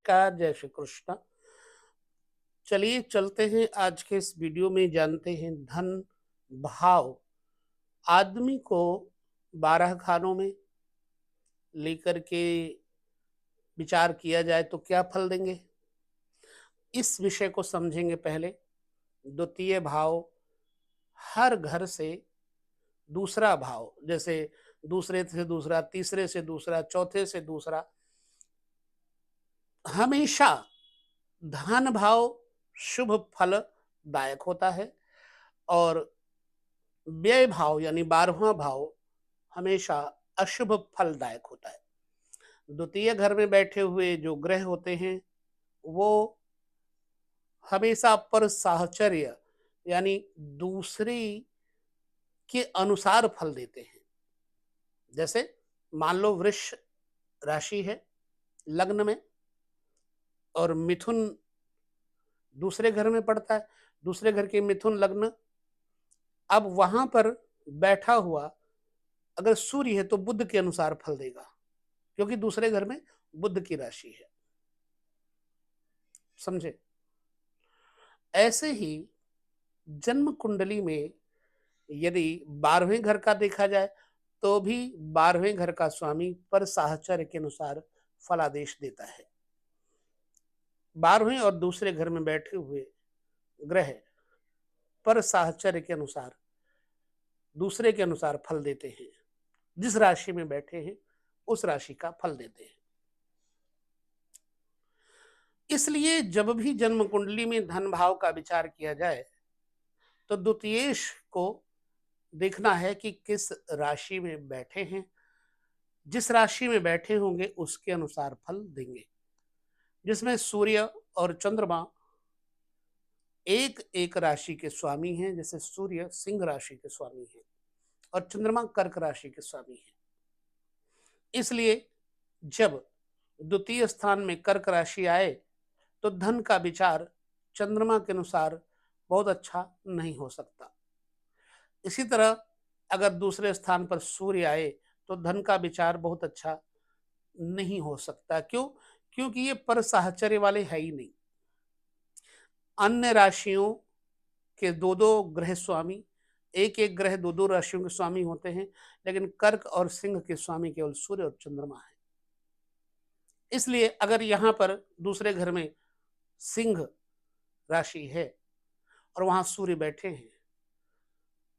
नमस्कार, जय श्री कृष्ण। चलिए चलते हैं आज के इस वीडियो में जानते हैं धन भाव आदमी को 12 खानों में लेकर के विचार किया जाए तो क्या फल देंगे। इस विषय को समझेंगे पहले। द्वितीय भाव हर घर से दूसरा भाव, जैसे दूसरे से दूसरा, तीसरे से दूसरा, चौथे से दूसरा, हमेशा धन भाव शुभ फलदायक होता है और व्यय भाव यानी 12वां भाव हमेशा अशुभ फलदायक होता है। द्वितीय घर में बैठे हुए जो ग्रह होते हैं वो हमेशा पर साहचर्य यानी दूसरी के अनुसार फल देते हैं। जैसे मान लो वृष राशि है लग्न में और मिथुन दूसरे घर में पड़ता है, दूसरे घर के मिथुन लग्न, अब वहां पर बैठा हुआ अगर सूर्य है तो बुध के अनुसार फल देगा, क्योंकि दूसरे घर में बुध की राशि है। समझे? ऐसे ही जन्म कुंडली में यदि 12वें घर का देखा जाए तो भी 12वें घर का स्वामी पर साहचर्य के अनुसार फलादेश देता है। 12वें और दूसरे घर में बैठे हुए ग्रह पर साहचर्य के अनुसार दूसरे के अनुसार फल देते हैं। जिस राशि में बैठे हैं उस राशि का फल देते हैं। इसलिए जब भी जन्म कुंडली में धन भाव का विचार किया जाए तो द्वितीयेश को देखना है कि किस राशि में बैठे हैं। जिस राशि में बैठे होंगे उसके अनुसार फल देंगे। जिसमें सूर्य और चंद्रमा एक एक राशि के स्वामी हैं, जैसे सूर्य सिंह राशि के स्वामी हैं और चंद्रमा कर्क राशि के स्वामी हैं। इसलिए जब द्वितीय स्थान में कर्क राशि आए तो धन का विचार चंद्रमा के अनुसार बहुत अच्छा नहीं हो सकता। इसी तरह अगर दूसरे स्थान पर सूर्य आए तो धन का विचार बहुत अच्छा नहीं हो सकता। क्यों? क्योंकि ये पर साहचर्य वाले है ही नहीं। अन्य राशियों के दो दो ग्रह स्वामी, एक एक ग्रह दो दो राशियों के स्वामी होते हैं, लेकिन कर्क और सिंह के स्वामी केवल सूर्य और चंद्रमा है। इसलिए अगर यहाँ पर दूसरे घर में सिंह राशि है और वहां सूर्य बैठे हैं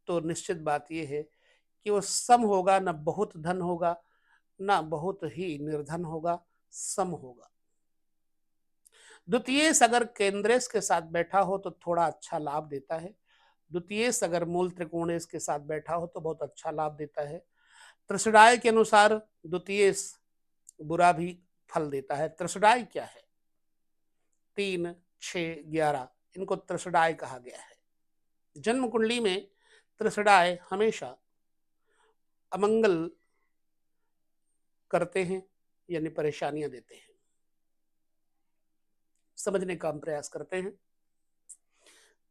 तो निश्चित बात यह है कि वो सम होगा, ना बहुत धन होगा ना बहुत ही निर्धन होगा, सम होगा। द्वितीयेश अगर केंद्रेश के साथ बैठा हो तो थोड़ा अच्छा लाभ देता है। द्वितीयेश अगर मूल त्रिकोणेश के साथ बैठा हो तो बहुत अच्छा लाभ देता है। त्रिषडाय के अनुसार द्वितीयेश बुरा भी फल देता है। त्रिषडाय क्या है? 3, 6, 11 इनको त्रिषडाय कहा गया है। जन्म कुंडली में त्रिषडाय हमेशा अमंगल करते हैं यानी परेशानियां देते हैं। समझने का हम प्रयास करते हैं।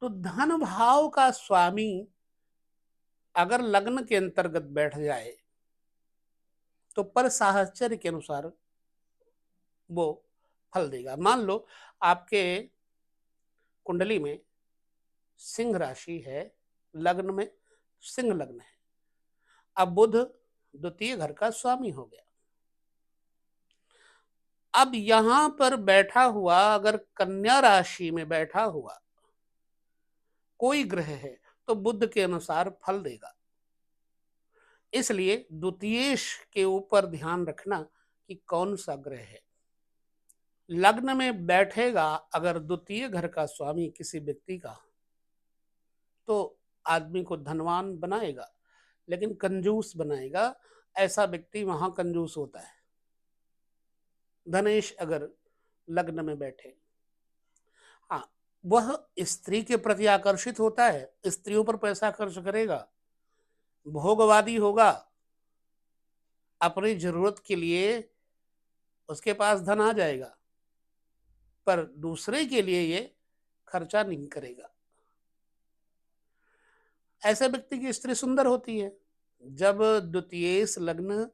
तो धन भाव का स्वामी अगर लग्न के अंतर्गत बैठ जाए तो पर साहचर्य के अनुसार वो फल देगा। मान लो आपके कुंडली में सिंह राशि है, लग्न में सिंह लग्न है, अब बुध द्वितीय घर का स्वामी हो गया। अब यहां पर बैठा हुआ अगर कन्या राशि में बैठा हुआ कोई ग्रह है तो बुध के अनुसार फल देगा। इसलिए द्वितीयेश के ऊपर ध्यान रखना कि कौन सा ग्रह है। लग्न में बैठेगा अगर द्वितीय घर का स्वामी किसी व्यक्ति का तो आदमी को धनवान बनाएगा, लेकिन कंजूस बनाएगा। ऐसा व्यक्ति वहां कंजूस होता है। धनेश अगर लग्न में बैठे, हाँ, वह स्त्री के प्रति आकर्षित होता है, स्त्रियों पर पैसा खर्च करेगा, भोगवादी होगा, अपनी जरूरत के लिए उसके पास धन आ जाएगा, पर दूसरे के लिए ये खर्चा नहीं करेगा। ऐसे व्यक्ति की स्त्री सुंदर होती है। जब द्वितीयेश लग्न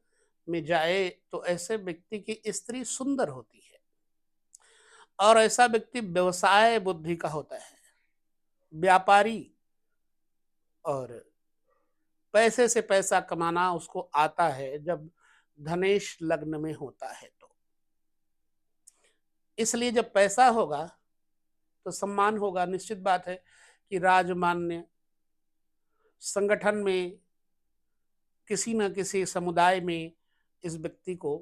में जाए तो ऐसे व्यक्ति की स्त्री सुंदर होती है। और ऐसा व्यक्ति व्यवसाय बुद्धि का होता है, व्यापारी, और पैसे से पैसा कमाना उसको आता है जब धनेश लग्न में होता है। तो इसलिए जब पैसा होगा तो सम्मान होगा। निश्चित बात है कि राजमान्य संगठन में, किसी न किसी समुदाय में इस व्यक्ति को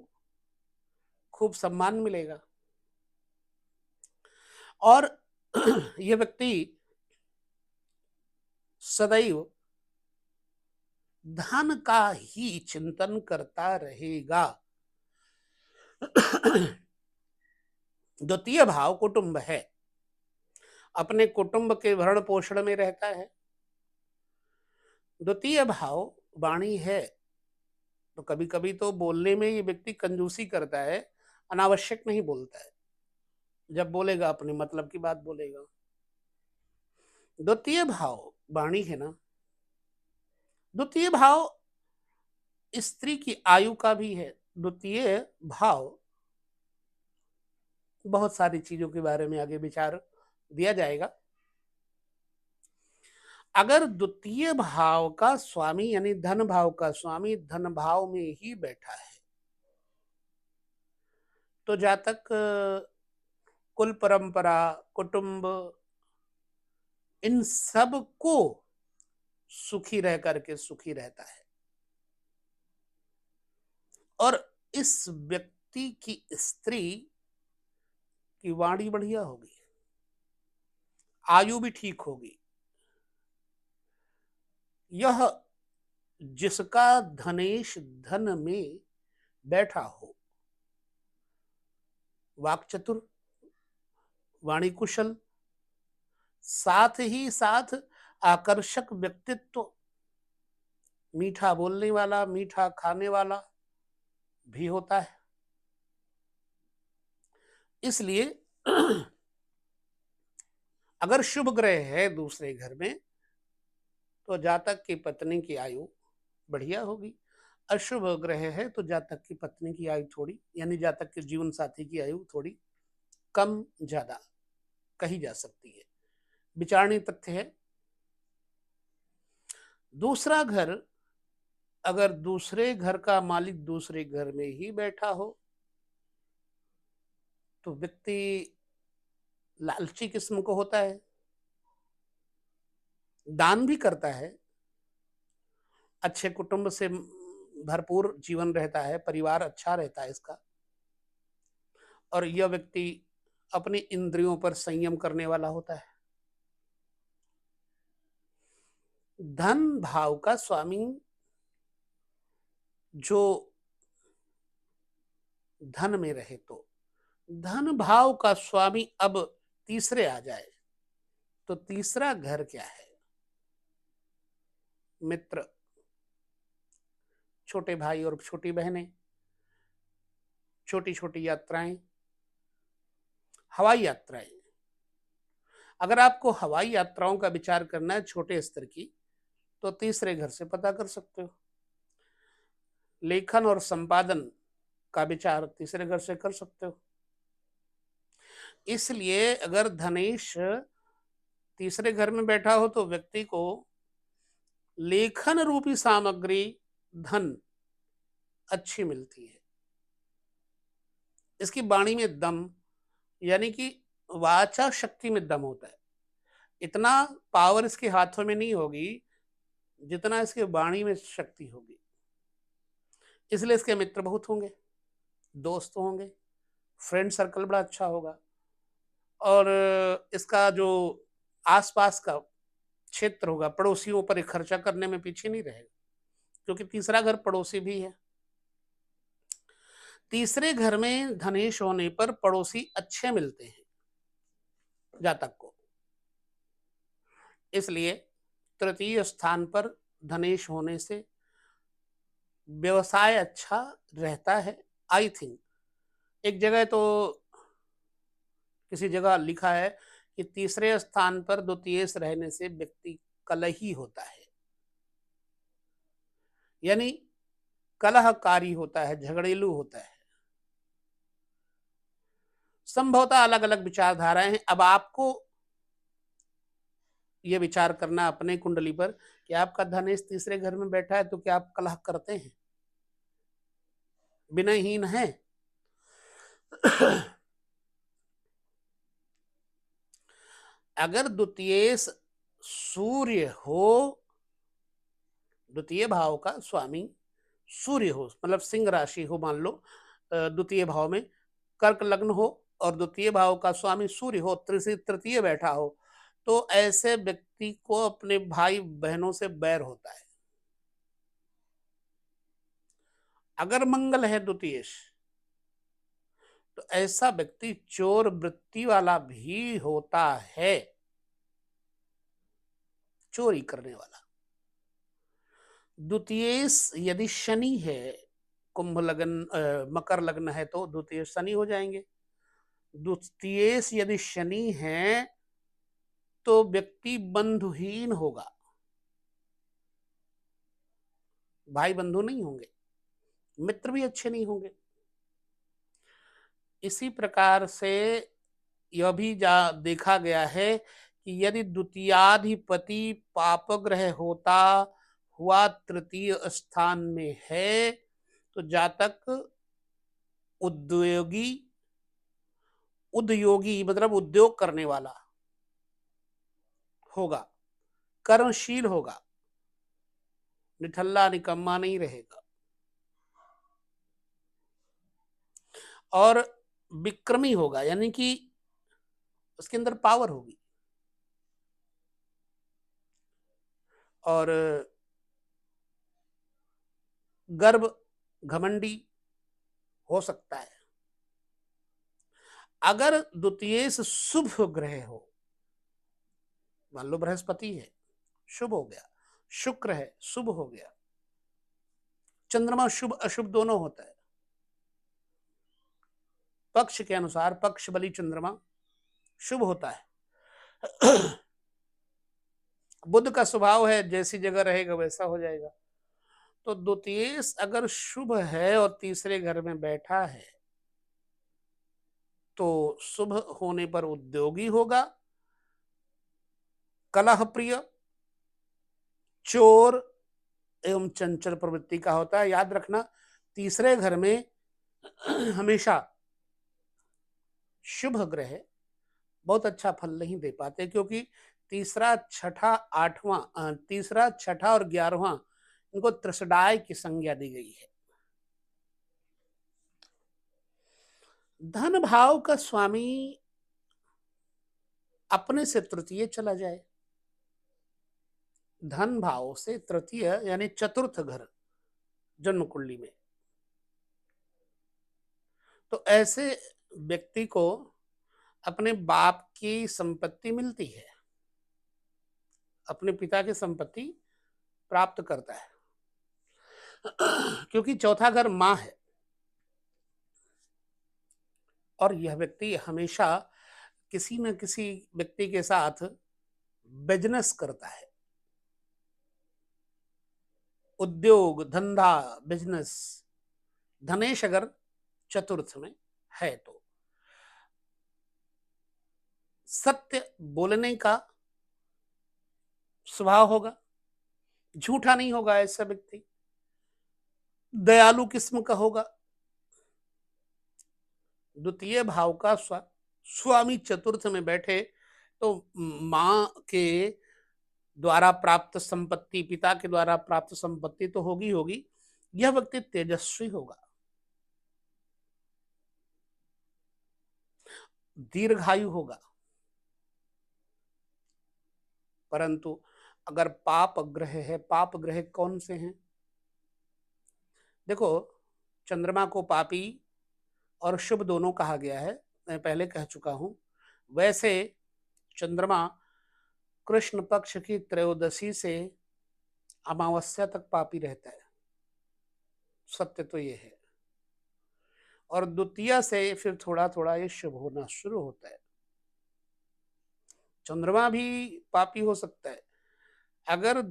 खूब सम्मान मिलेगा। और यह व्यक्ति सदैव धन का ही चिंतन करता रहेगा। द्वितीय भाव कुटुंब है, अपने कुटुंब के भरण पोषण में रहता है। द्वितीय भाव वाणी है, तो कभी कभी तो बोलने में ये व्यक्ति कंजूसी करता है, अनावश्यक नहीं बोलता है। जब बोलेगा अपने मतलब की बात बोलेगा। द्वितीय भाव वाणी है ना। द्वितीय भाव स्त्री की आयु का भी है। द्वितीय भाव बहुत सारी चीजों के बारे में आगे विचार दिया जाएगा। अगर द्वितीय भाव का स्वामी यानी धन भाव का स्वामी धन भाव में ही बैठा है, तो जातक कुल परंपरा, कुटुंब, इन सब को सुखी रह करके सुखी रहता है। और इस व्यक्ति की स्त्री की वाणी बढ़िया होगी, आयु भी ठीक होगी। यह जिसका धनेश धन में बैठा हो, वाक चतुर, वाणी कुशल, साथ ही साथ आकर्षक व्यक्तित्व, मीठा बोलने वाला, मीठा खाने वाला भी होता है। इसलिए अगर शुभ ग्रह है दूसरे घर में, तो जातक की पत्नी की आयु बढ़िया होगी। अशुभ ग्रह है तो जातक की पत्नी की आयु थोड़ी, यानी जातक के जीवन साथी की आयु थोड़ी कम ज्यादा कही जा सकती है। विचारणीय तथ्य है। दूसरा घर, अगर दूसरे घर का मालिक दूसरे घर में ही बैठा हो, तो व्यक्ति लालची किस्म को होता है, दान भी करता है, अच्छे कुटुंब से भरपूर जीवन रहता है, परिवार अच्छा रहता है इसका। और यह व्यक्ति अपनी इंद्रियों पर संयम करने वाला होता है। धन भाव का स्वामी जो धन में रहे, तो धन भाव का स्वामी अब तीसरे आ जाए, तो तीसरा घर क्या है? मित्र, छोटे भाई और छोटी बहनें, छोटी छोटी यात्राएं, हवाई यात्राएं। अगर आपको हवाई यात्राओं का विचार करना है छोटे स्तर की, तो तीसरे घर से पता कर सकते हो। लेखन और संपादन का विचार तीसरे घर से कर सकते हो। इसलिए अगर धनेश तीसरे घर में बैठा हो, तो व्यक्ति को लेखन रूपी सामग्री, धन अच्छी मिलती है। इसकी वाणी में दम, यानी कि वाचा शक्ति में दम होता है। इतना पावर इसके हाथों में नहीं होगी जितना इसके वाणी में शक्ति होगी। इसलिए इसके मित्र बहुत होंगे, दोस्त होंगे, फ्रेंड सर्कल बड़ा अच्छा होगा। और इसका जो आसपास का क्षेत्र होगा, पड़ोसियों पर खर्चा करने में पीछे नहीं रहेगा, क्योंकि तीसरा घर पड़ोसी भी है। तीसरे घर में धनेश होने पर पड़ोसी अच्छे मिलते हैं जातक को। इसलिए तृतीय स्थान पर धनेश होने से व्यवसाय अच्छा रहता है। आई थिंक एक जगह तो किसी जगह लिखा है कि तीसरे स्थान पर द्वितीय रहने से व्यक्ति कलही होता है, यानी कलहकारी होता है, झगड़ेलू होता है। संभवतः अलग अलग विचारधाराएं हैं। अब आपको ये विचार करना अपने कुंडली पर कि आपका धनेश तीसरे घर में बैठा है तो क्या आप कलह करते हैं, विनयहीन है? अगर द्वितीय सूर्य हो, द्वितीय भाव का स्वामी सूर्य हो, मतलब सिंह राशि हो, मान लो द्वितीय भाव में कर्क लग्न हो और द्वितीय भाव का स्वामी सूर्य हो, तृतीय बैठा हो, तो ऐसे व्यक्ति को अपने भाई बहनों से बैर होता है। अगर मंगल है द्वितीय, तो ऐसा व्यक्ति चोर वृत्ति वाला भी होता है, चोरी करने वाला। द्वितीय यदि शनि है, कुंभ लग्न मकर लग्न है तो द्वितीय शनि हो जाएंगे। द्वितीय यदि शनि है तो व्यक्ति बंधुहीन होगा, भाई बंधु नहीं होंगे, मित्र भी अच्छे नहीं होंगे। इसी प्रकार से यह भी देखा गया है कि यदि द्वितीयाधिपति पापग्रह होता हुआ तृतीय स्थान में है तो जातक उद्योगी मतलब उद्योग करने वाला होगा, कर्मशील होगा, निठल्ला निकम्मा नहीं रहेगा और विक्रमी होगा, यानी कि उसके अंदर पावर होगी और गर्व घमंडी हो सकता है। अगर द्वितीय शुभ ग्रह हो, मान लो बृहस्पति है, शुभ हो गया, शुक्र है, शुभ हो गया, चंद्रमा शुभ अशुभ दोनों होता है, पक्ष के अनुसार पक्ष बली चंद्रमा शुभ होता है। बुध का स्वभाव है जैसी जगह रहेगा वैसा हो जाएगा। तो द्वितीय अगर शुभ है और तीसरे घर में बैठा है तो शुभ होने पर उद्योगी होगा, कलह प्रिय, चोर एवं चंचल प्रवृत्ति का होता है। याद रखना, तीसरे घर में हमेशा शुभ ग्रह बहुत अच्छा फल नहीं दे पाते, क्योंकि तीसरा छठा और 11वां इनको त्रसडाय की संज्ञा दी गई है। धन भाव का स्वामी अपने से तृतीय चला जाए, धन भाव से तृतीय यानी चतुर्थ घर जन्म कुंडली में, तो ऐसे व्यक्ति को अपने बाप की संपत्ति मिलती है, अपने पिता की संपत्ति प्राप्त करता है, क्योंकि चौथा घर मां है और यह व्यक्ति हमेशा किसी न किसी व्यक्ति के साथ बिजनेस करता है, उद्योग धंधा बिजनेस। धनेश अगर चतुर्थ में है तो सत्य बोलने का स्वभाव होगा, झूठा नहीं होगा ऐसा व्यक्ति, दयालु किस्म का होगा। द्वितीय भाव का स्वामी चतुर्थ में बैठे तो मां के द्वारा प्राप्त संपत्ति, पिता के द्वारा प्राप्त संपत्ति तो होगी होगी, यह व्यक्ति तेजस्वी होगा, दीर्घायु होगा। परंतु अगर पाप ग्रह है, पाप ग्रह कौन से हैं? देखो, चंद्रमा को पापी और शुभ दोनों कहा गया है, मैं पहले कह चुका हूं। वैसे चंद्रमा कृष्ण पक्ष की त्रयोदशी से अमावस्या तक पापी रहता है, सत्य तो ये है, और द्वितीय से फिर थोड़ा थोड़ा ये शुभ होना शुरू होता है। चंद्रमा भी पापी हो सकता है। अगर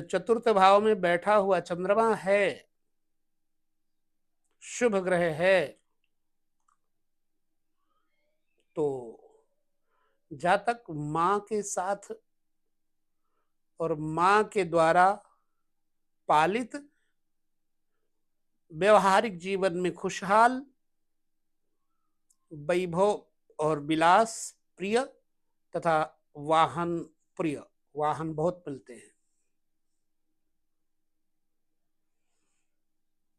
चतुर्थ भाव में बैठा हुआ चंद्रमा है, शुभ ग्रह है, जातक माँ के साथ और माँ के द्वारा पालित व्यवहारिक जीवन में खुशहाल, वैभव और विलास प्रिय तथा वाहन प्रिय, वाहन बहुत मिलते हैं।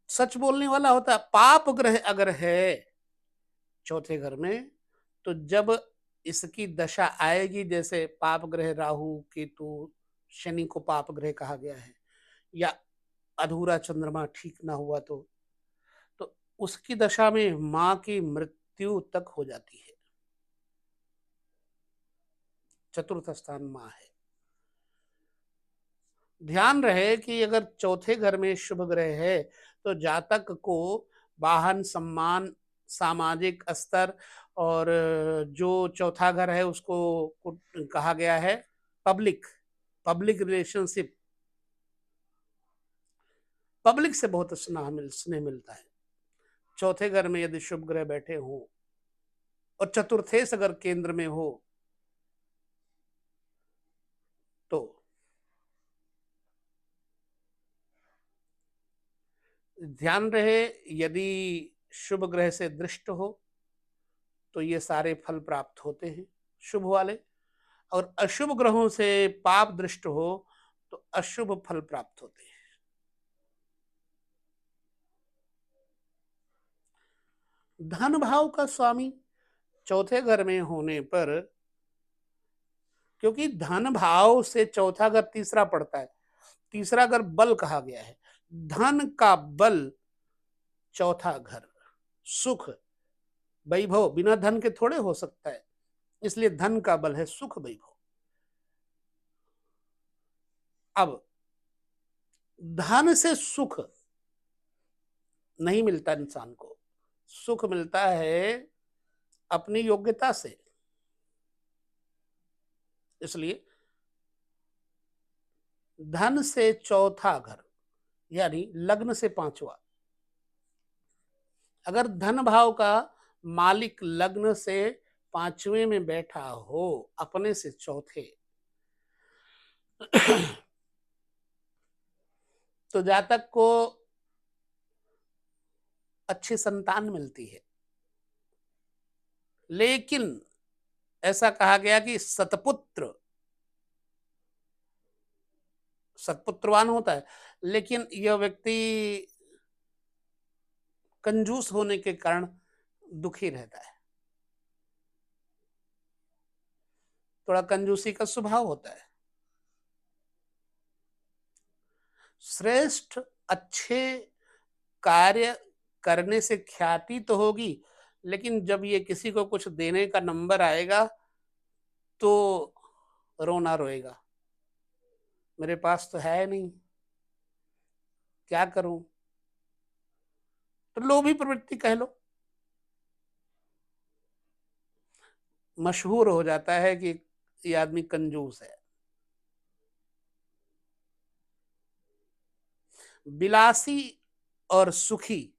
सच बोलने वाला होता है। पाप ग्रह अगर है चौथे घर में, तो जब इसकी दशा आएगी, जैसे पाप ग्रह राहु केतु, शनि को पाप ग्रह कहा गया है, या अधूरा चंद्रमा ठीक ना हुआ तो उसकी दशा में मां की मृत्यु तक हो जाती है। चतुर्थ स्थान मां है। ध्यान रहे कि अगर चौथे घर में शुभ ग्रह है तो जातक को वाहन, सम्मान, सामाजिक स्तर, और जो चौथा घर है उसको कहा गया है पब्लिक, पब्लिक रिलेशनशिप, पब्लिक से बहुत स्नेह मिलता है। चौथे घर में यदि शुभ ग्रह बैठे हो और चतुर्थेश अगर केंद्र में हो तो ध्यान रहे, यदि शुभ ग्रह से दृष्ट हो तो ये सारे फल प्राप्त होते हैं शुभ वाले, और अशुभ ग्रहों से पाप दृष्ट हो तो अशुभ फल प्राप्त होते हैं। धन भाव का स्वामी चौथे घर में होने पर, क्योंकि धन भाव से चौथा घर तीसरा पड़ता है, तीसरा घर बल कहा गया है। धन का बल चौथा घर, सुख वैभव बिना धन के थोड़े हो सकता है, इसलिए धन का बल है सुख वैभव। अब धन से सुख नहीं मिलता इंसान को, सुख मिलता है अपनी योग्यता से। इसलिए धन से चौथा घर यानी लग्न से पांचवा, अगर धन भाव का मालिक लग्न से पांचवें में बैठा हो अपने से चौथे तो जातक को अच्छी संतान मिलती है। लेकिन ऐसा कहा गया कि सत्पुत्रवान होता है, लेकिन यह व्यक्ति कंजूस होने के कारण दुखी रहता है। थोड़ा कंजूसी का स्वभाव होता है। श्रेष्ठ अच्छे कार्य करने से ख्याति तो होगी, लेकिन जब ये किसी को कुछ देने का नंबर आएगा तो रोना रोएगा, मेरे पास तो है नहीं, क्या करूं। तो लोभी प्रवृत्ति कह लो, मशहूर हो जाता है कि ये आदमी कंजूस है। विलासी और सुखी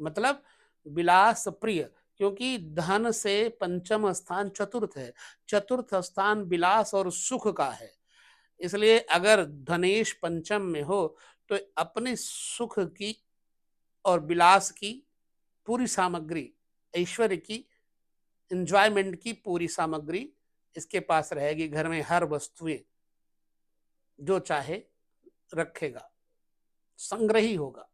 मतलब विलास प्रिय, क्योंकि धन से पंचम स्थान चतुर्थ है, चतुर्थ स्थान विलास और सुख का है। इसलिए अगर धनेश पंचम में हो तो अपने सुख की और विलास की पूरी सामग्री, ऐश्वर्य की, एंजॉयमेंट की पूरी सामग्री इसके पास रहेगी। घर में हर वस्तुएं जो चाहे रखेगा, संग्रही होगा।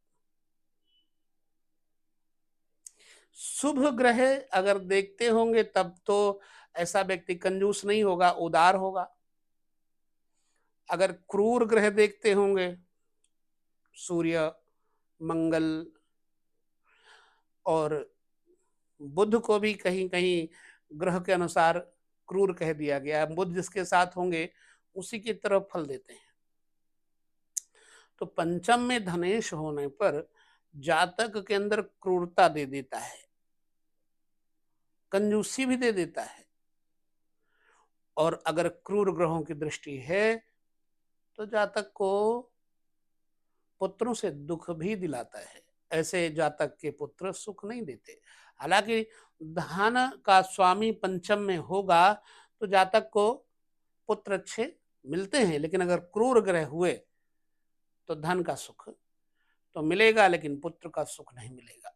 शुभ ग्रह अगर देखते होंगे तब तो ऐसा व्यक्ति कंजूस नहीं होगा, उदार होगा। अगर क्रूर ग्रह देखते होंगे, सूर्य, मंगल और बुध को भी कहीं कहीं ग्रह के अनुसार क्रूर कह दिया गया है। बुध जिसके साथ होंगे उसी की तरफ फल देते हैं। तो पंचम में धनेश होने पर जातक के अंदर क्रूरता दे देता है, कंजूसी भी दे देता है, और अगर क्रूर ग्रहों की दृष्टि है तो जातक को पुत्रों से दुख भी दिलाता है। ऐसे जातक के पुत्र सुख नहीं देते। हालांकि धन का स्वामी पंचम में होगा तो जातक को पुत्र अच्छे मिलते हैं, लेकिन अगर क्रूर ग्रह हुए तो धन का सुख तो मिलेगा लेकिन पुत्र का सुख नहीं मिलेगा।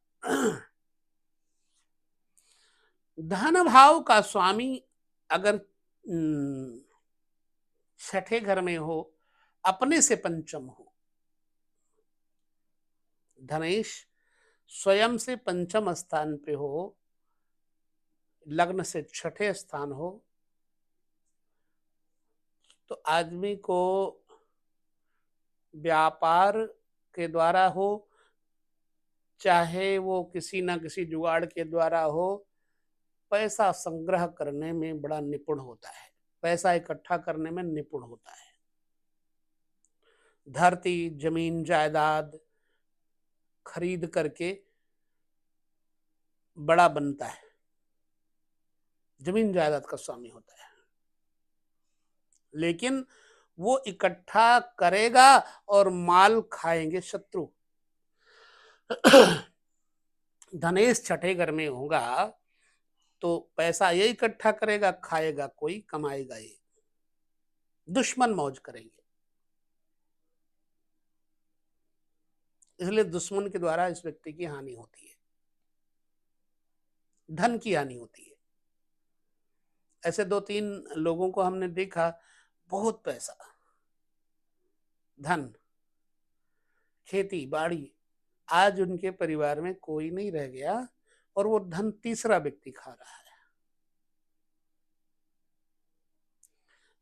धन भाव का स्वामी अगर छठे घर में हो, अपने से पंचम हो, धनेश स्वयं से पंचम स्थान पे हो, लग्न से छठे स्थान हो, तो आदमी को व्यापार के द्वारा हो, चाहे वो किसी ना किसी जुगाड़ के द्वारा हो, पैसा संग्रह करने में बड़ा निपुण होता है, पैसा इकट्ठा करने में निपुण होता है। धरती जमीन जायदाद खरीद करके बड़ा बनता है, जमीन जायदाद का स्वामी होता है, लेकिन वो इकट्ठा करेगा और माल खाएंगे शत्रु। धनेश छठे घर में होगा तो पैसा ये इकट्ठा करेगा, खाएगा कोई, कमाएगा ये, दुश्मन मौज करेंगे। इसलिए दुश्मन के द्वारा इस व्यक्ति की हानि होती है, धन की हानि होती है। ऐसे 2-3 लोगों को हमने देखा, बहुत पैसा, धन, खेती बाड़ी, आज उनके परिवार में कोई नहीं रह गया और वो धन तीसरा व्यक्ति खा रहा है।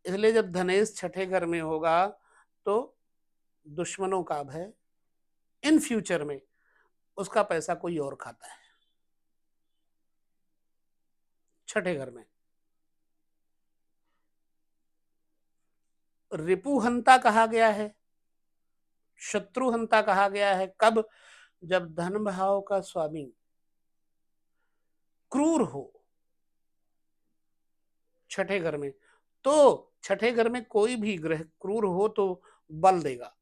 इसलिए जब धनेश छठे घर में होगा तो दुश्मनों का भय, इन फ्यूचर में उसका पैसा कोई और खाता है। छठे घर में रिपुहंता कहा गया है, शत्रुहंता कहा गया है। कब? जब धन भाव का स्वामी क्रूर हो छठे घर में, तो छठे घर में कोई भी ग्रह क्रूर हो तो बल देगा,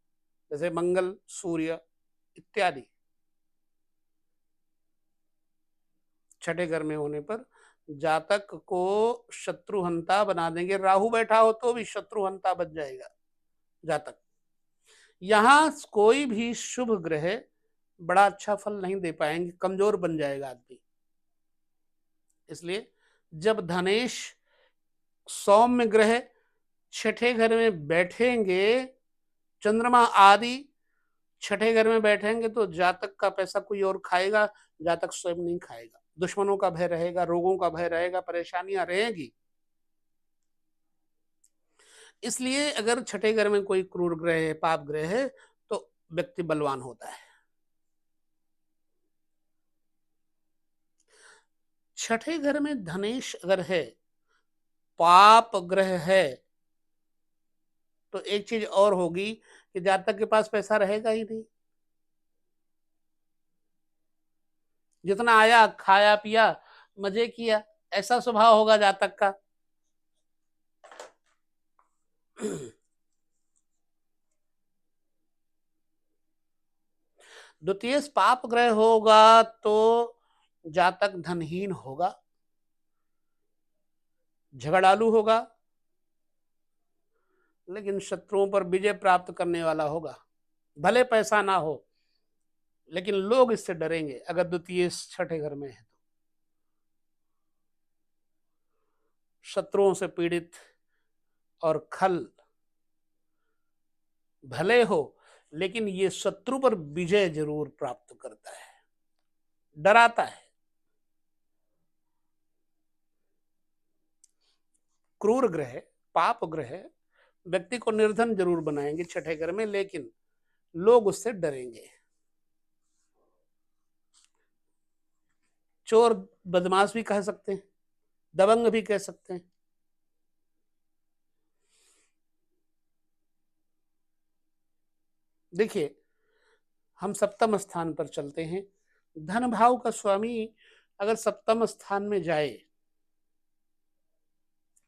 जैसे मंगल, सूर्य इत्यादि छठे घर में होने पर जातक को शत्रुहंता बना देंगे। राहु बैठा हो तो भी शत्रुहंता बच जाएगा जातक। यहां कोई भी शुभ ग्रह बड़ा अच्छा फल नहीं दे पाएंगे, कमजोर बन जाएगा आदमी। इसलिए जब धनेश सौम्य ग्रह छठे घर में बैठेंगे, चंद्रमा आदि छठे घर में बैठेंगे तो जातक का पैसा कोई और खाएगा, जातक स्वयं नहीं खाएगा। दुश्मनों का भय रहेगा, रोगों का भय रहेगा, परेशानियां रहेगी। इसलिए अगर छठे घर में कोई क्रूर ग्रह है, पाप ग्रह है, तो व्यक्ति बलवान होता है। छठे घर में धनेश अगर है, पाप ग्रह है, तो एक चीज और होगी कि जातक के पास पैसा रहेगा ही नहीं। जितना आया खाया पिया मजे किया, ऐसा स्वभाव होगा जातक का। द्वितीय पाप ग्रह होगा तो जातक धनहीन होगा, झगड़ालू होगा, लेकिन शत्रुओं पर विजय प्राप्त करने वाला होगा। भले पैसा ना हो लेकिन लोग इससे डरेंगे अगर द्वितीय छठे घर में है तो। शत्रुओं से पीड़ित और खल भले हो, लेकिन ये शत्रु पर विजय जरूर प्राप्त करता है, डराता है। क्रूर ग्रह, पाप ग्रह व्यक्ति को निर्धन जरूर बनाएंगे छठे घर में, लेकिन लोग उससे डरेंगे। चोर बदमाश भी कह सकते हैं, दबंग भी कह सकते हैं। देखिए, हम सप्तम स्थान पर चलते हैं। धन भाव का स्वामी अगर सप्तम स्थान में जाए,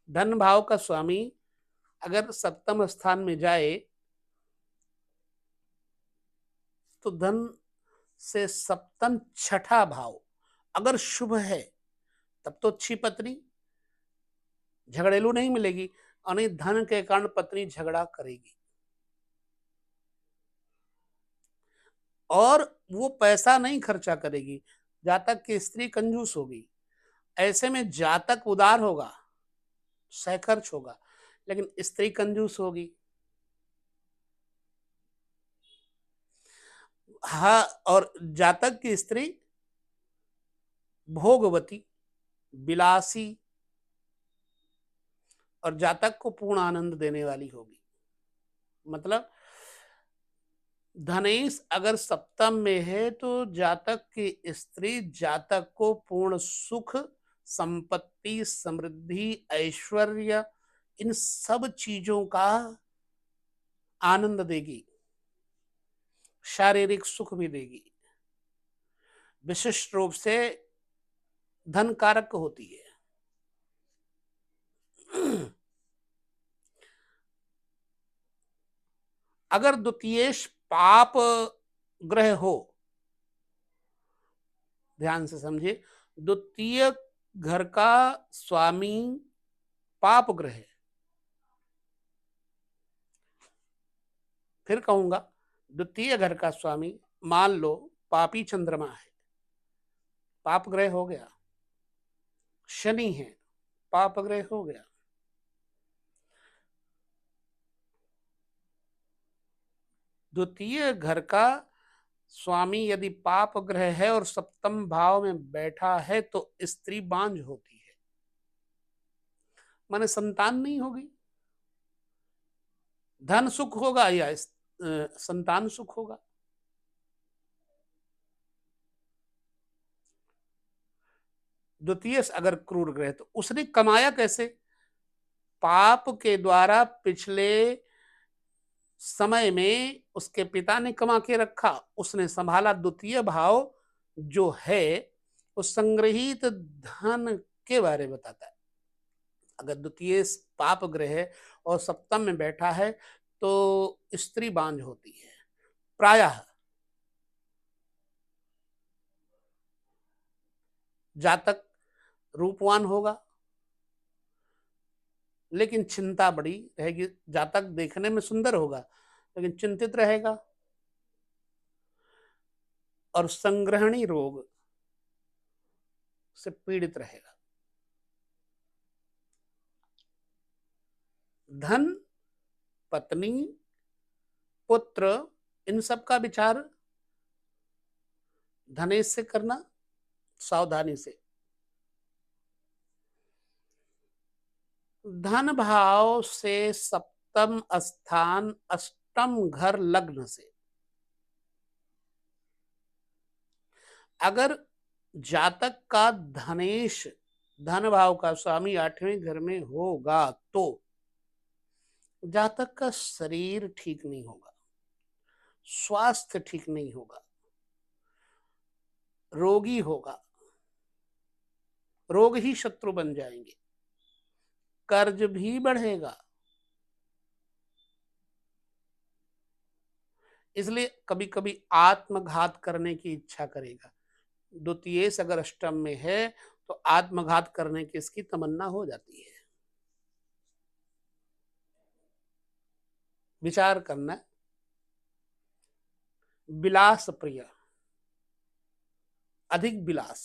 धन भाव का स्वामी अगर सप्तम स्थान में जाए तो धन से सप्तम छठा भाव अगर शुभ है तब तो अच्छी पत्नी, झगड़ेलू नहीं मिलेगी, और नहीं धन के कारण पत्नी झगड़ा करेगी और वो पैसा नहीं खर्चा करेगी। जातक की स्त्री कंजूस होगी, ऐसे में जातक उदार होगा, सहखर्च होगा, लेकिन स्त्री कंजूस होगी। हाँ, और जातक की स्त्री भोगवती, विलासी और जातक को पूर्ण आनंद देने वाली होगी। मतलब धनेश अगर सप्तम में है तो जातक की स्त्री जातक को पूर्ण सुख, संपत्ति, समृद्धि, ऐश्वर्य, इन सब चीजों का आनंद देगी, शारीरिक सुख भी देगी, विशिष्ट रूप से धन कारक होती है। अगर द्वितीयेश पाप ग्रह हो, ध्यान से समझिए, द्वितीय घर का स्वामी पाप ग्रह है, फिर कहूंगा द्वितीय घर का स्वामी मान लो पापी चंद्रमा है, पाप ग्रह हो गया, शनि है, पाप ग्रह हो गया। द्वितीय घर का स्वामी यदि पाप ग्रह है और सप्तम भाव में बैठा है तो स्त्री बांझ होती है, माने संतान नहीं होगी। धन सुख होगा या संतान सुख होगा। द्वितीय अगर क्रूर ग्रह तो उसने कमाया कैसे? पाप के द्वारा पिछले समय में उसके पिता ने कमा के रखा, उसने संभाला। द्वितीय भाव जो है वो संग्रहित धन के बारे में बताता है। अगर द्वितीय पाप ग्रह है और सप्तम में बैठा है तो स्त्री बांझ होती है। प्रायः जातक रूपवान होगा लेकिन चिंता बड़ी रहेगी। जातक देखने में सुंदर होगा लेकिन चिंतित रहेगा और संग्रहणी रोग से पीड़ित रहेगा। धन, पत्नी, पुत्र, इन सब का विचार धनेश से करना सावधानी से। धन भाव से सप्तम स्थान अष्टम घर लग्न से अगर जातक का धनेश धन भाव का स्वामी आठवें घर में होगा तो जातक का शरीर ठीक नहीं होगा, स्वास्थ्य ठीक नहीं होगा, रोगी होगा, रोग ही शत्रु बन जाएंगे, कर्ज भी बढ़ेगा। इसलिए कभी कभी आत्मघात करने की इच्छा करेगा। द्वितीय अगर अष्टम में है तो आत्मघात करने की इसकी तमन्ना हो जाती है। विचार करना। विलास प्रिय, अधिक विलास,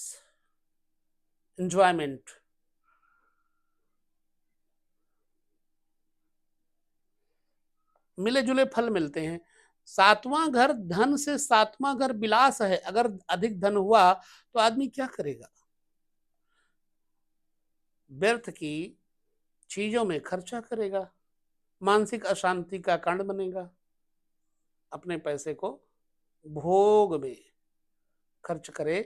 एंजॉयमेंट, मिले जुले फल मिलते हैं। सातवां घर धन से सातवां घर विलास है, अगर अधिक धन हुआ तो आदमी क्या करेगा? व्यर्थ की चीजों में खर्चा करेगा, मानसिक अशांति का कारण बनेगा, अपने पैसे को भोग में खर्च करे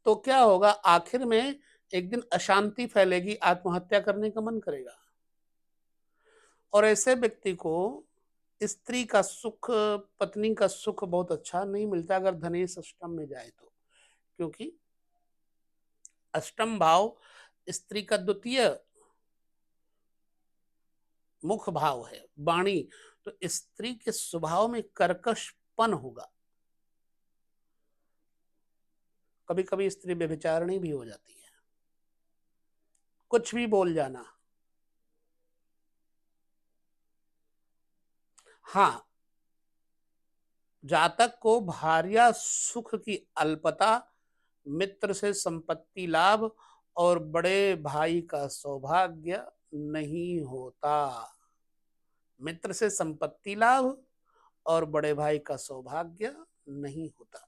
तो क्या होगा? आखिर में एक दिन अशांति फैलेगी, आत्महत्या करने का मन करेगा। और ऐसे व्यक्ति को स्त्री का सुख, पत्नी का सुख बहुत अच्छा नहीं मिलता अगर धनेश अष्टम में जाए तो, क्योंकि अष्टम भाव स्त्री का द्वितीय मुख्य भाव है, वाणी। तो स्त्री के स्वभाव में कर्कशपन होगा, कभी कभी स्त्री व्यभिचारिणी भी हो जाती है, कुछ भी बोल जाना। हाँ, जातक को भार्या सुख की अल्पता, मित्र से संपत्ति लाभ और बड़े भाई का सौभाग्य नहीं होता। मित्र से संपत्ति लाभ और बड़े भाई का सौभाग्य नहीं होता।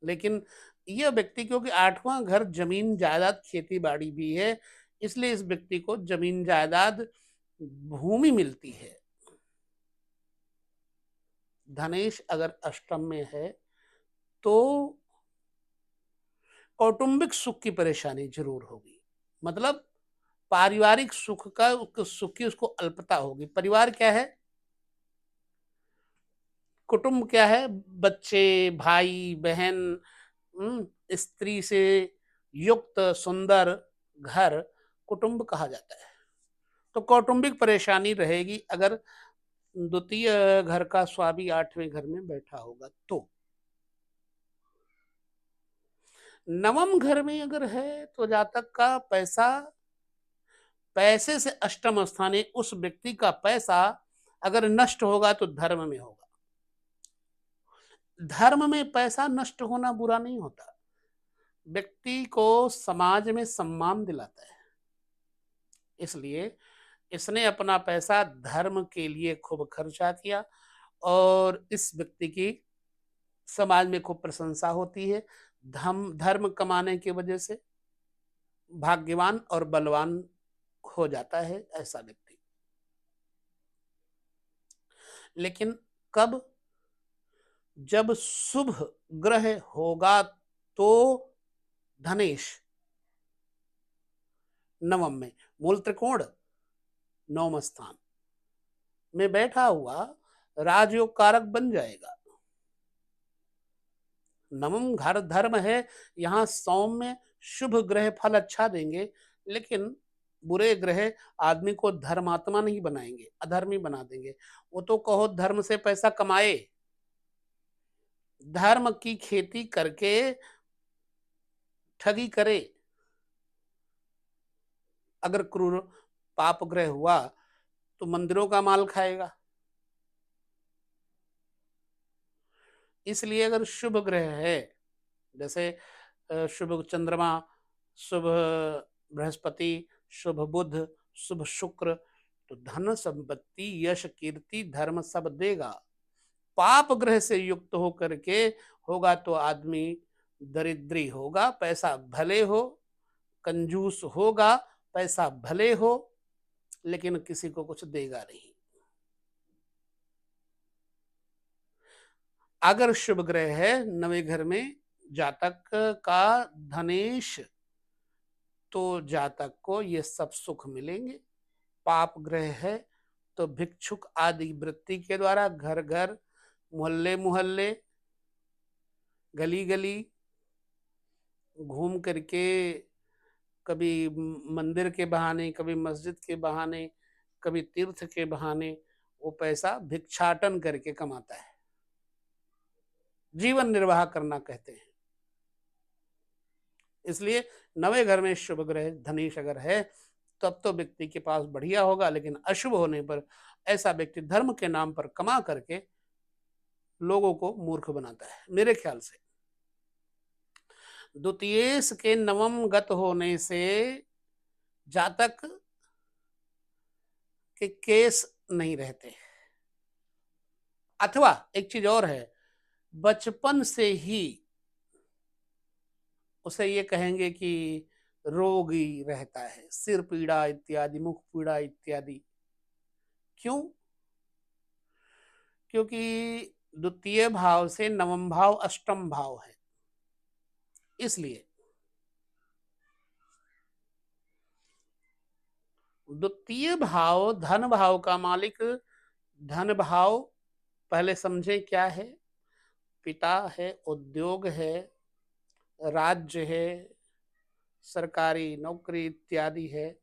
लेकिन यह व्यक्ति, क्योंकि आठवां घर जमीन जायदाद खेती बाड़ी भी है, इसलिए इस व्यक्ति को जमीन जायदाद भूमि मिलती है। धनेश अगर अष्टम में है तो कौटुंबिक सुख की परेशानी जरूर होगी। मतलब पारिवारिक सुख की उसको अल्पता होगी। परिवार क्या है? कुटुंब क्या है? बच्चे, भाई बहन, स्त्री से युक्त सुंदर घर कुटुंब कहा जाता है। तो कौटुंबिक परेशानी रहेगी अगर द्वितीय घर का स्वामी आठवें घर में बैठा होगा तो। नवम घर में अगर है तो जातक का पैसे से अष्टम स्थानीय उस व्यक्ति का पैसा अगर नष्ट होगा तो धर्म में होगा। धर्म में पैसा नष्ट होना बुरा नहीं होता, व्यक्ति को समाज में सम्मान दिलाता है। इसलिए इसने अपना पैसा धर्म के लिए खूब खर्चा किया और इस व्यक्ति की समाज में खूब प्रशंसा होती है। धर्म कमाने की वजह से भाग्यवान और बलवान हो जाता है ऐसा व्यक्ति। लेकिन कब? जब शुभ ग्रह होगा तो धनेश नवम में, मूल त्रिकोण नवम स्थान में बैठा हुआ राजयोग कारक बन जाएगा। नवम घर धर्म है, यहाँ सौम्य शुभ ग्रह फल अच्छा देंगे, लेकिन बुरे ग्रह आदमी को धर्मात्मा नहीं बनाएंगे, अधर्मी बना देंगे। वो तो कहो धर्म से पैसा कमाए, धर्म की खेती करके ठगी करे। अगर क्रूर पाप ग्रह हुआ तो मंदिरों का माल खाएगा। इसलिए अगर शुभ ग्रह है, जैसे शुभ चंद्रमा, शुभ बृहस्पति, शुभ बुध, शुभ शुक्र, तो धन संपत्ति यश कीर्ति धर्म सब देगा। पाप ग्रह से युक्त होकर के होगा तो आदमी दरिद्री होगा, पैसा भले हो, कंजूस होगा, पैसा भले हो, लेकिन किसी को कुछ देगा नहीं। अगर शुभ ग्रह है नवे घर में जातक का धनेश, तो जातक को ये सब सुख मिलेंगे। पाप ग्रह है तो भिक्षुक आदि वृत्ति के द्वारा घर घर, मोहल्ले मोहल्ले, गली गली घूम करके, कभी मंदिर के बहाने, कभी मस्जिद के बहाने, कभी तीर्थ के बहाने वो पैसा भिक्षाटन करके कमाता है। जीवन निर्वाह करना कहते हैं। इसलिए नवे घर में शुभ ग्रह धनेश अगर है तब तो व्यक्ति के पास बढ़िया होगा, लेकिन अशुभ होने पर ऐसा व्यक्ति धर्म के नाम पर कमा करके लोगों को मूर्ख बनाता है। मेरे ख्याल से द्वितीयेश के नवम गत होने से जातक के केस नहीं रहते। अथवा एक चीज और है, बचपन से ही उसे ये कहेंगे कि रोगी रहता है, सिर पीड़ा इत्यादि, मुख पीड़ा इत्यादि। क्यों? क्योंकि द्वितीय भाव से नवम भाव अष्टम भाव है, इसलिए द्वितीय भाव धन भाव का मालिक। धन भाव पहले समझे क्या है? पिता है, उद्योग है, राज्य है, सरकारी नौकरी इत्यादि है।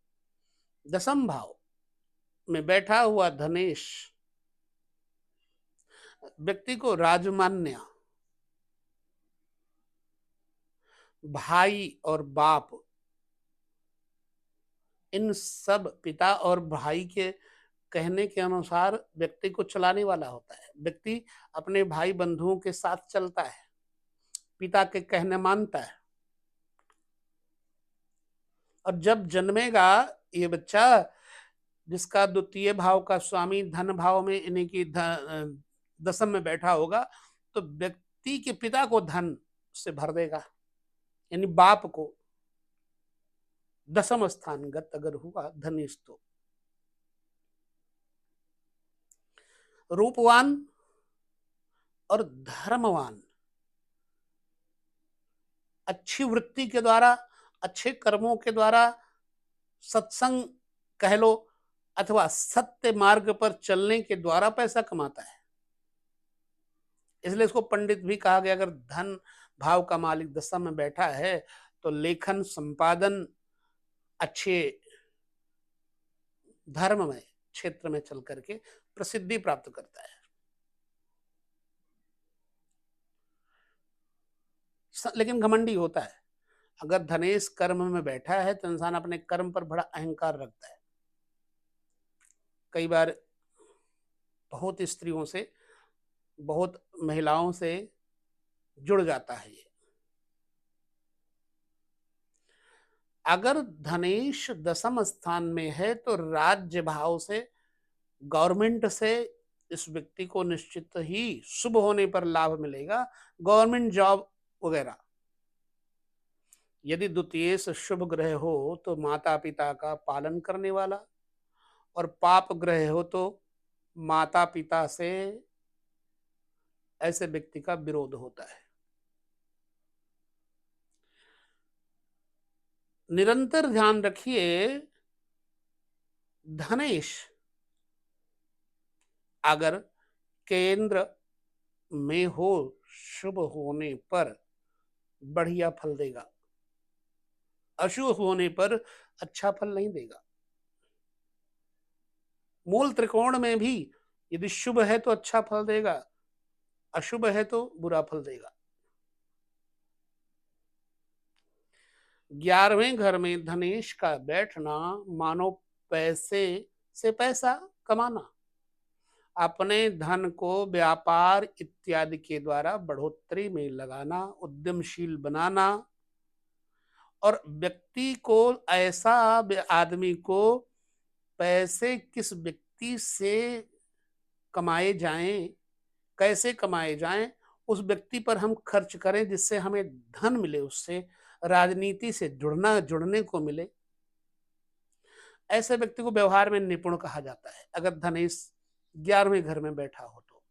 दसम भाव में बैठा हुआ धनेश व्यक्ति को राजमान्य, भाई और बाप, इन सब पिता और भाई के कहने के अनुसार व्यक्ति को चलाने वाला होता है। व्यक्ति अपने भाई बंधुओं के साथ चलता है, पिता के कहने मानता है। और जब जन्मेगा ये बच्चा, जिसका द्वितीय भाव का स्वामी धन भाव में यानी कि दशम में बैठा होगा, तो व्यक्ति के पिता को धन से भर देगा, यानी बाप को। दशम स्थानगत अगर हुआ धनिष्ठ तो रूपवान और धर्मवान, अच्छी वृत्ति के द्वारा, अच्छे कर्मों के द्वारा, सत्संग कह लो अथवा सत्य मार्ग पर चलने के द्वारा पैसा कमाता है। इसलिए इसको पंडित भी कहा गया। अगर धन भाव का मालिक दशम में बैठा है तो लेखन संपादन अच्छे धर्म में क्षेत्र में चल करके प्रसिद्धि प्राप्त करता है। लेकिन घमंडी होता है। अगर धनेश कर्म में बैठा है तो इंसान अपने कर्म पर बड़ा अहंकार रखता है। कई बार बहुत स्त्रियों से, बहुत महिलाओं से जुड़ जाता है ये। अगर धनेश दशम स्थान में है तो राज्य भाव से, गवर्नमेंट से इस व्यक्ति को निश्चित ही शुभ होने पर लाभ मिलेगा, गवर्नमेंट जॉब वगैरह। यदि द्वितीय से शुभ ग्रह हो तो माता पिता का पालन करने वाला, और पाप ग्रह हो तो माता पिता से ऐसे व्यक्ति का विरोध होता है। निरंतर ध्यान रखिए, धनेश अगर केंद्र में हो शुभ होने पर बढ़िया फल देगा, अशुभ होने पर अच्छा फल नहीं देगा। मूल त्रिकोण में भी यदि शुभ है तो अच्छा फल देगा, अशुभ है तो बुरा फल देगा। 11वें घर में धनेश का बैठना मानो पैसे से पैसा कमाना, अपने धन को व्यापार इत्यादि के द्वारा बढ़ोतरी में लगाना, उद्यमशील बनाना। और व्यक्ति को ऐसा आदमी को पैसे किस व्यक्ति से कमाए जाएं, कैसे कमाए जाएं, उस व्यक्ति पर हम खर्च करें जिससे हमें धन मिले, उससे राजनीति से जुड़ने को मिले। ऐसे व्यक्ति को व्यवहार में निपुण कहा जाता है, अगर धनेश 11वें घर में बैठा हो तो।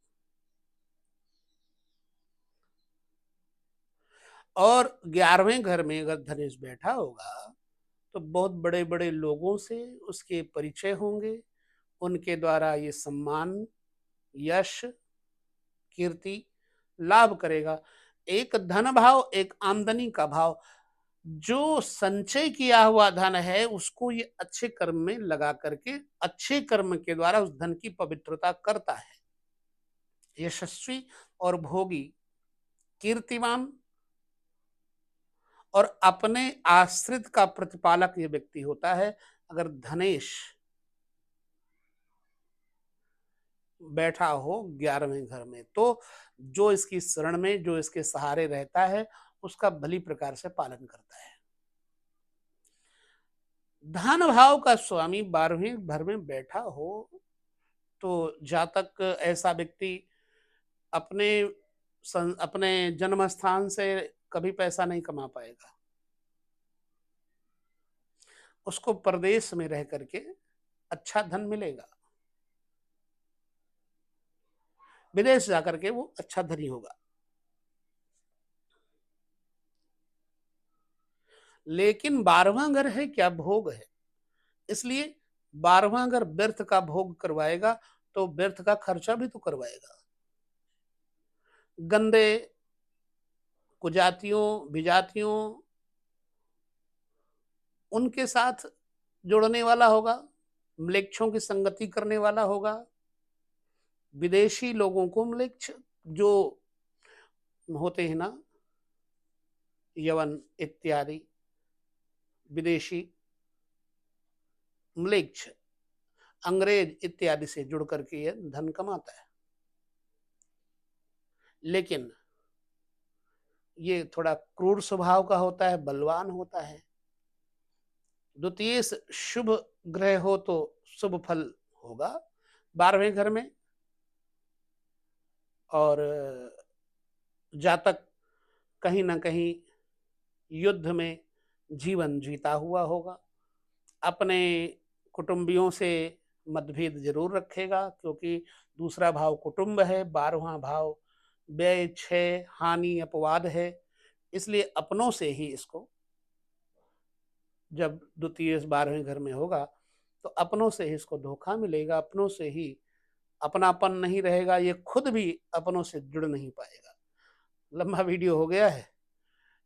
और 11वें घर में अगर धनेश बैठा होगा तो बहुत बड़े बड़े लोगों से उसके परिचय होंगे, उनके द्वारा ये सम्मान, यश, कीर्ति लाभ करेगा। एक धन भाव, एक आमदनी का भाव। जो संचय किया हुआ धन है उसको ये अच्छे कर्म में लगा करके अच्छे कर्म के द्वारा उस धन की पवित्रता करता है। यशस्वी और भोगी, कीर्तिमान और अपने आश्रित का प्रतिपालक ये व्यक्ति होता है। अगर धनेश बैठा हो 11वें घर में तो जो इसकी शरण में, जो इसके सहारे रहता है उसका भली प्रकार से पालन करता है। धन भाव का स्वामी 12वें घर में बैठा हो तो जातक ऐसा व्यक्ति अपने अपने जन्म स्थान से कभी पैसा नहीं कमा पाएगा। उसको प्रदेश में रह करके अच्छा धन मिलेगा, विदेश जाकर के वो अच्छा धनी होगा। लेकिन 12वां घर है क्या, भोग है, इसलिए 12वां घर व्यर्थ का भोग करवाएगा तो व्यर्थ का खर्चा भी तो करवाएगा। गंदे कुजातियों, विजातियों, उनके साथ जुड़ने वाला होगा, म्लेच्छों की संगति करने वाला होगा। विदेशी लोगों को, म्लेच्छ जो होते हैं ना, यवन इत्यादि विदेशी म्लेच्छ अंग्रेज इत्यादि से जुड़ करके यह धन कमाता है। लेकिन ये थोड़ा क्रूर स्वभाव का होता है, बलवान होता है। द्वितीय शुभ ग्रह हो तो शुभ फल होगा 12वें घर में, और जातक कहीं ना कहीं युद्ध में जीवन जीता हुआ होगा। अपने कुटुंबियों से मतभेद जरूर रखेगा, क्योंकि दूसरा भाव कुटुंब है, 12वां भाव व्यय, क्षय, हानि, अपवाद है। इसलिए अपनों से ही इसको, जब द्वितीय 12वें घर में होगा तो अपनों से ही इसको धोखा मिलेगा, अपनों से ही अपनापन नहीं रहेगा, ये खुद भी अपनों से जुड़ नहीं पाएगा। लंबा वीडियो हो गया है,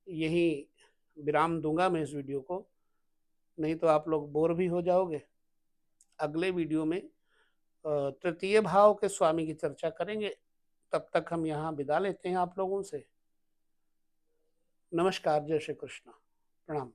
यही विराम दूंगा मैं इस वीडियो को, नहीं तो आप लोग बोर भी हो जाओगे। अगले वीडियो में तृतीय भाव के स्वामी की चर्चा करेंगे। तब तक हम यहाँ विदा लेते हैं आप लोगों से। नमस्कार, जय श्री कृष्ण, प्रणाम।